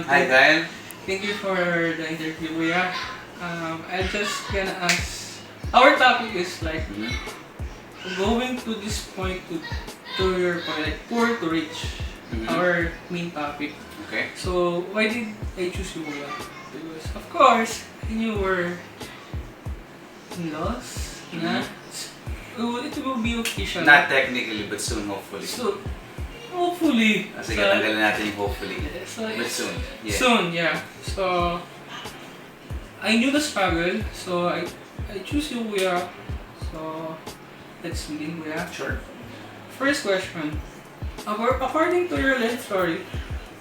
Hi, Kyle. Thank you for the interview, Kuya. I just gonna ask. Our topic is like Mhm. going to this point to your point, like poor to rich. Mhm. Our main topic. Okay. So why did I choose you, Kuya? Because of course I knew we're in laws. Na Mhm. it will be official. Not technically, but soon, hopefully. So hopefully. Sige, tanggalin natin yung hopefully. So But soon. Yeah. Soon, yeah. So I knew the struggle, so I choose you, Kuya. So let's begin, Kuya. Sure. First question. According to your life story,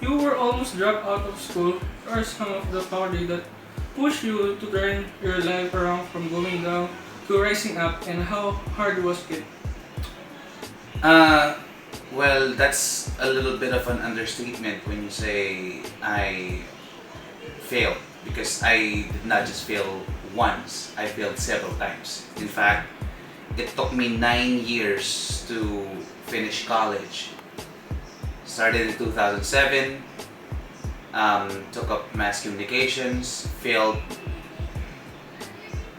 you were almost dropped out of school, or some of the factor that pushed you to turn your life around from going down to rising up, and how hard was it? Uh, well, that's a little bit of an understatement when you say I failed, because I did not just fail once, I failed several times. In fact, it took me 9 years to finish college. Started in 2007, took up mass communications, failed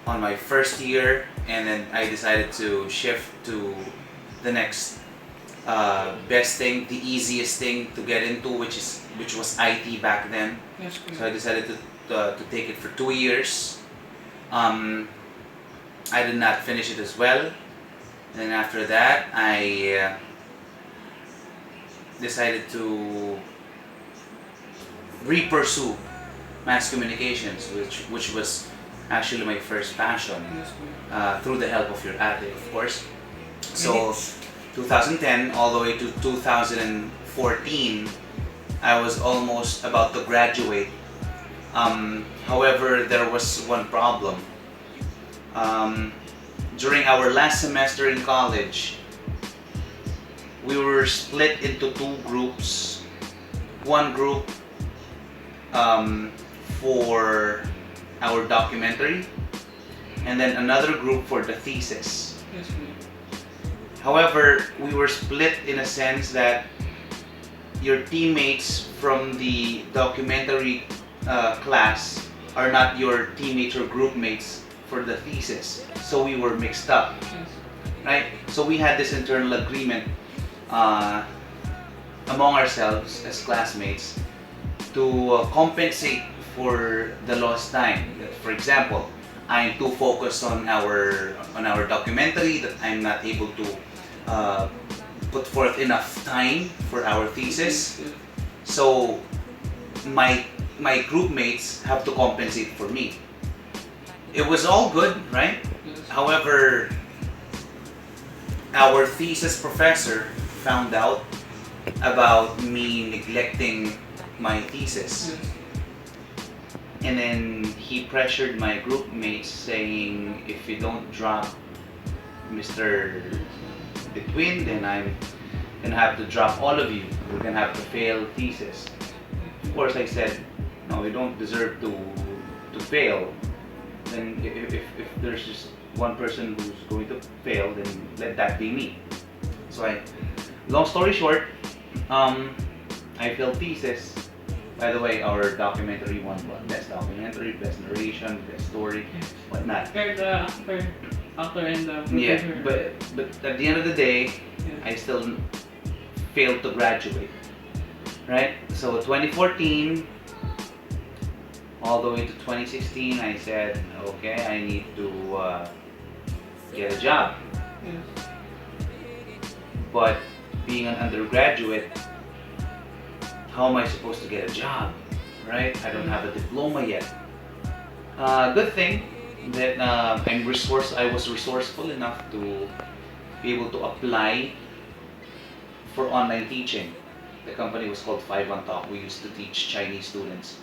on my first year, and then I decided to shift to the next best thing, the easiest thing to get into, which was IT back then. Yes, So I Kuya. decided to take it for 2 years. Um, I did not finish it as well. And then after that, I decided to re-pursue mass communications, which was actually my first passion, Yes, Kuya. through the help of your ate, of course. So Minutes. 2010 all the way to 2014, I was almost about to graduate. However, there was one problem. Um, During our last semester in college, we were split into two groups. One group um, for our documentary, and then another group for the thesis. Yes, Kuya. However, we were split in a sense that your teammates from the documentary class are not your teammates or group mates for the thesis. So we were mixed up, Yes. right? So we had this internal agreement uh, among ourselves as classmates to compensate for the lost time. For example, I'm too focused on our documentary that I'm not able to uh, put forth enough time for our thesis. Yes. So my group mates have to compensate for me. It was all good, right? Yes. However, our thesis professor found out about me neglecting my thesis. Yes. And then he pressured my group mates saying, if you don't drop Mr. Between, then I'm gonna have to drop all of you. We're gonna have to fail thesis. Of course, I said, no, we don't deserve to fail. Then if there's just one person who's going to fail, then let that be me. So long story short, I failed thesis. By the way, our documentary won best documentary, best narration, best story, whatnot. Compared the actor and the Yeah, producer. but at the end of the day, Yeah. I still failed to graduate. Right? So 2014 all the way to 2016, I said, okay, I need to get a job. Yes. But being an undergraduate, how am I supposed to get a job? Right? I don't have a diploma yet. Good thing that I was resourceful enough to be able to apply for online teaching. The company was called 51 Talk. We used to teach Chinese students.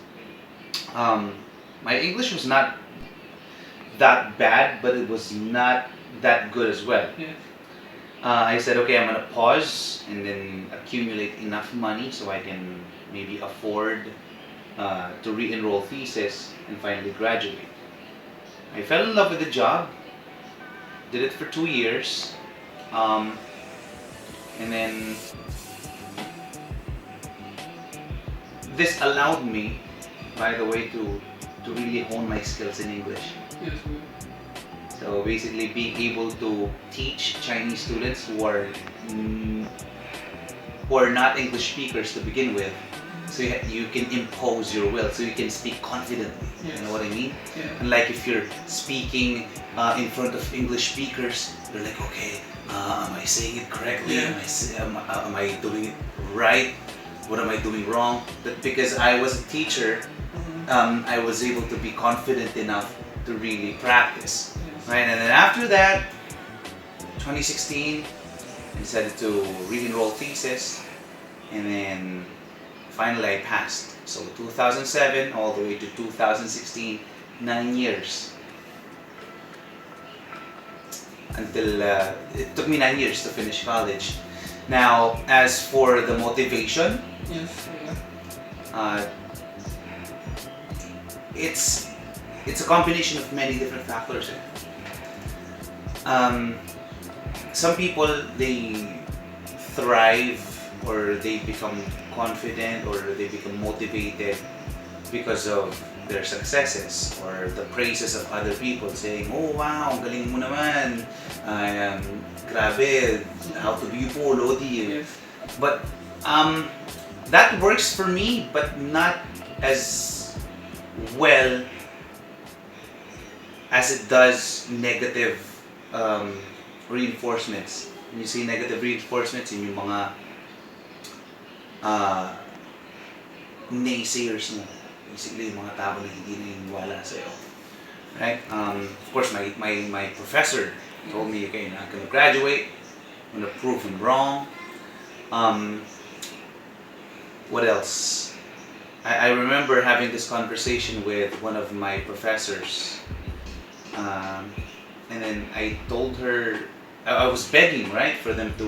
Um, my English was not that bad, but it was not that good as well. Yes. I said, okay, I'm gonna pause and then accumulate enough money so I can maybe afford to re-enroll thesis and finally graduate. I fell in love with the job, did it for 2 years, um, and then this allowed me, by the way, to really hone my skills in English. Yes, bro. So basically, being able to teach Chinese students mm, who are not English speakers to begin with, so you can impose your will, so you can speak confidently. Yes. You know what I mean? Yeah. And like if you're speaking in front of English speakers, you're like, okay, am I saying it correctly? Yeah. Am I doing it right? What am I doing wrong? But because I was a teacher, I was able to be confident enough to really practice. Yes. Right, and then after that, 2016, I decided to re-enroll thesis, and then finally I passed. So 2007 all the way to 2016, 9 years. Until it took me 9 years to finish college. Now, as for the motivation, Yes. Yeah. uh, it's a combination of many different factors. Some people, they thrive or they become confident or they become motivated because of their successes or the praises of other people saying, oh wow, ang galing mo naman, grabe, how to be full, OD. Yes. But that works for me, but not as well as it does negative reinforcements. When you say negative reinforcements, yun yung mga naysayers mo. Basically, yung mga tao na hindi naniniwala sa'yo. Right? Of course, my professor told me, okay, I'm gonna graduate, I'm gonna prove him wrong. What else? I remember having this conversation with one of my professors. And then I told her, I was begging, right, for them to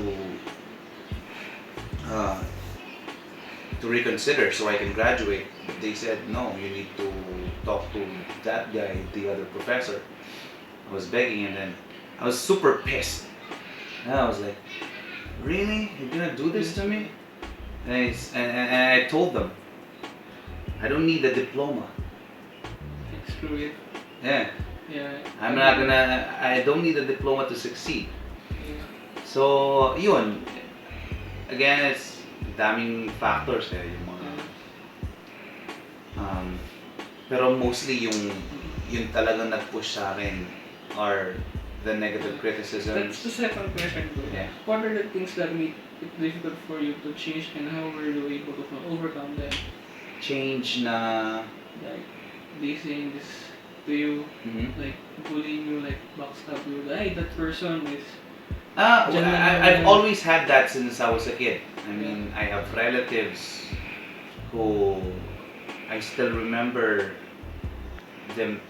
reconsider so I can graduate. They said, no, you need to talk to that guy, the other professor. I was begging, and then I was super pissed. And I was like, really? You're gonna do this to me? And I told them, I don't need a diploma. Screw it. Yeah. Yeah. I don't need a diploma to succeed. Yeah. So, yun. Again, it's daming factors eh, yung mga pero mostly yung talagang nag-push sa akin are the negative criticisms. That's the second question, bro. Yeah. What are the things that make it difficult for you to change, and how were you able to overcome them? Change na Like, they saying this to you, like bullying you, like backstab you, like, hey, that person is... I've always had that since I was a kid. I mean, I have relatives who I still remember them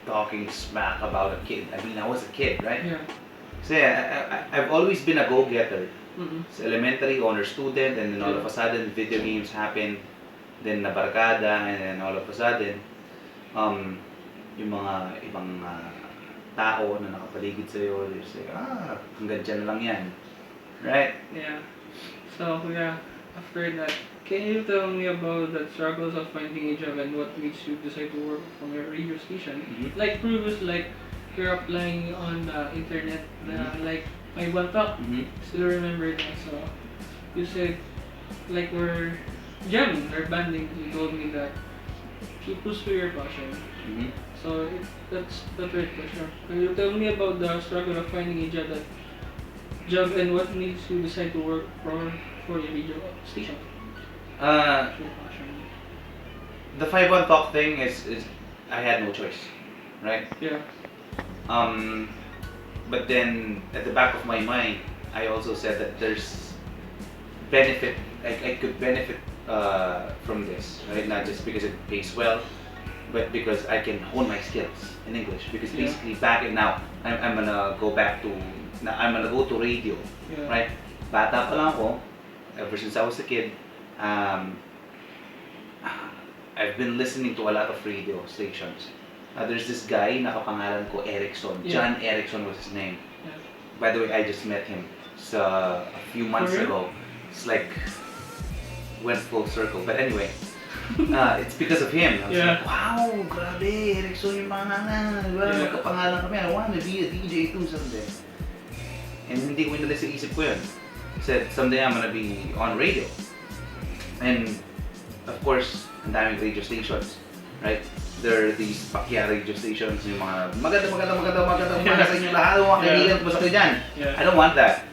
talking smack about a kid. I mean, I was a kid, right? Yeah. So I've always been a go-getter. Mm-hmm. Sa elementary, honor student, and then all of a sudden, video games happen. Then nabarkada, and then all of a sudden, yung mga ibang tao na nakapaligid sa'yo, they say, hanggang dyan lang yan. Right? Yeah. So, yeah, after that, can you tell me about the struggles of finding a job and what makes you decide to work from your radio station? Mhm. Like previous, like you're applying on the internet, like my one talk. Still remember that. So you said like we're jamming or banding. You told me that you pursue your passion. So that's the third question. Can you tell me about the struggle of finding a job and what makes you decide to work for a radio station? Your passion. The 5-1 talk thing is I had no choice, right? Yeah. But then at the back of my mind, I also said that there's benefit. I could benefit from this, right? Not just because it pays well, but because I can hone my skills in English. Because basically back in now, I'm gonna go to radio, Yeah. right? Bata pa lang ako, ever since I was a kid, I've been listening to a lot of radio stations. There's this guy, nakapangalan ko Erickson. Yeah. John Erickson was his name. Yeah. By the way, I just met him a few months For real? ago. It's like went full circle. But anyway, It's because of him. I was Yeah. like, wow, grabe, Erickson yung pangalan. Diba? Yeah. Magkapangalan kami. I want to be a DJ too someday. And hindi ko inalis sa isip ko yun. I said, someday I'm gonna be on radio. And of course, ang daming radio stations, right? There are these pakya radio stations, yung mga maganda sa inyo lahat, mga kaibigan, basta kayo dyan. Yeah. I don't want that.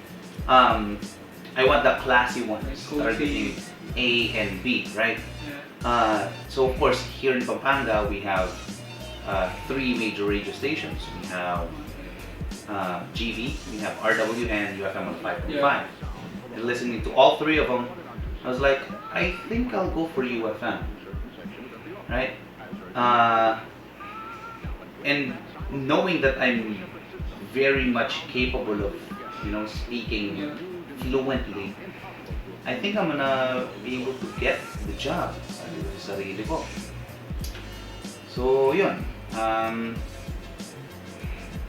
I want the classy ones that are getting A and B, right? Yeah. So of course, here in Pampanga, we have 3 major radio stations. We have GV, we have RW, and UFM on 5.5. Yeah. And listening to all 3 of them, I was like, I think I'll go for UFM, right? And knowing that I'm very much capable of, speaking Yeah. fluently, I think I'm gonna be able to get the job sa sarili ko. So, yun.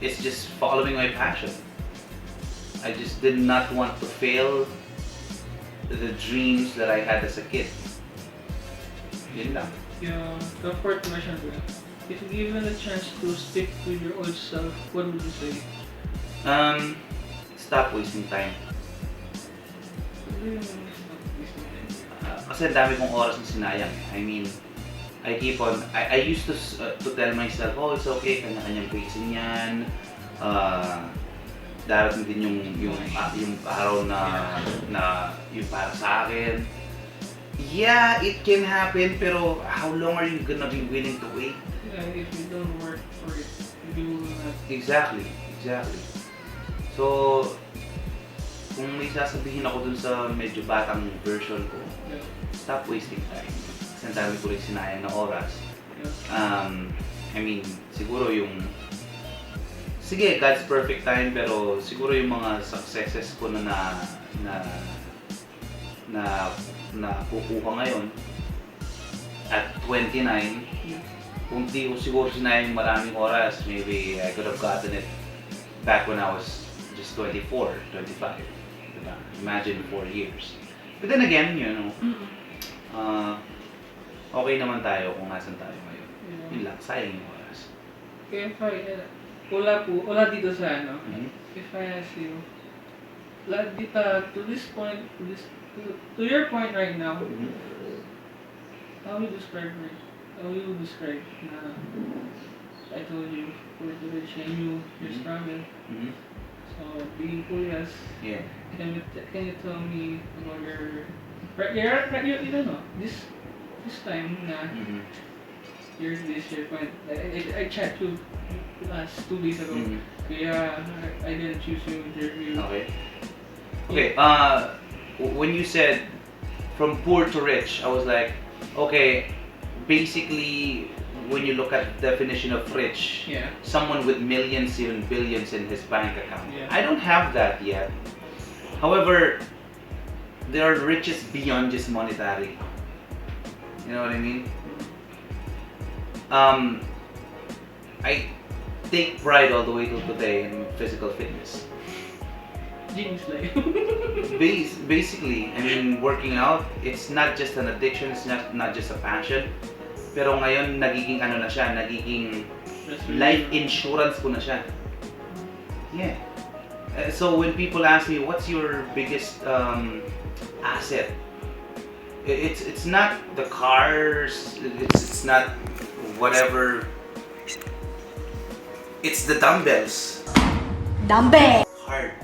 It's just following my passion. I just did not want to fail the dreams that I had as a kid. Yun lang. Yeah, the fourth question, bro. If given a chance to stick with your old self, what would you say? Stop wasting time. What do you mean, stop wasting time? Kasi ang dami kong oras na sinayang. I mean, I keep on, I used to tell myself, oh, it's okay, kanya-kanyang pacing yan. Darating din yung araw na yung para sa akin. Yeah, it can happen, pero how long are you gonna be willing to wait? Yeah, if you don't work for it, you will not. Exactly. So, kung may sasabihin ako dun sa medyo batang version ko, Yeah. stop wasting time. Kasi ang dami ko rin sinayang na oras. Yeah. I mean, siguro sige, God's perfect time, pero siguro yung mga successes ko na kukuha ngayon at 29, Yeah. kung di ko siguro sinayang maraming oras, maybe I could have gotten it back when I was just 24, 25. Diba? Imagine 4 years. But then again, okay naman tayo kung nasan tayo ngayon. Yeah. Yun lang, sayang yung oras. Okay, fine. Wala dito sa ano. Mhm. If I ask you, to this point, to your point right now, how you describe na I told you, for the rich, I knew your struggle. Mhm. So, being curious, Yeah. can you tell me about you don't know, this time na Mhm. year point, I checked you last 2 days ago. Mhm. Kaya I didn't choose you in interview. Okay. When you said from poor to rich, I was like, okay, basically, when you look at the definition of rich, Yeah. someone with millions, even billions in his bank account. Yeah. I don't have that yet. However, there are riches beyond just monetary. You know what I mean? I take pride all the way till today in physical fitness. Genius life. Basically, I mean, working out, it's not just an addiction, it's not just a passion. Pero ngayon, nagiging life insurance ko na siya. Yeah. So when people ask me, what's your biggest asset? It's not the cars, it's not whatever. It's the dumbbells. Hard.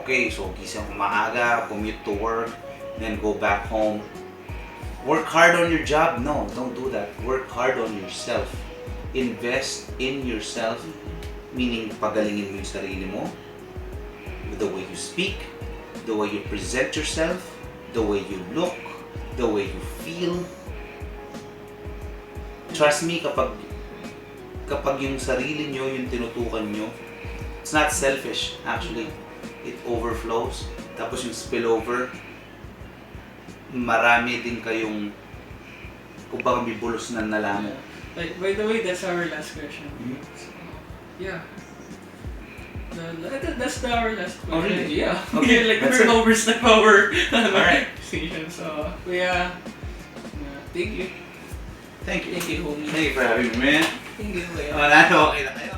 Okay, so gising maaga, commute to work, then go back home. Work hard on your job? No, don't do that. Work hard on yourself. Invest in yourself, meaning pagalingin mo yung sarili mo, the way you speak, the way you present yourself, the way you look, the way you feel. Trust me, kapag yung sarili nyo, yung tinutukan nyo, it's not selfish, actually. It overflows. Tapos yung spillover, marami din kayong kumbaga bibulos na nalaman. Like, by the way, that's our last question. Mhm. So, yeah. That's our last question. Oh, really? Yeah. Okay, Like, that's we're it. overstep our Alright. station. So, yeah. Thank you. Thank you. Thank you, homie. Thank you for having me, man. Thank you, kuya. Okay na kayo.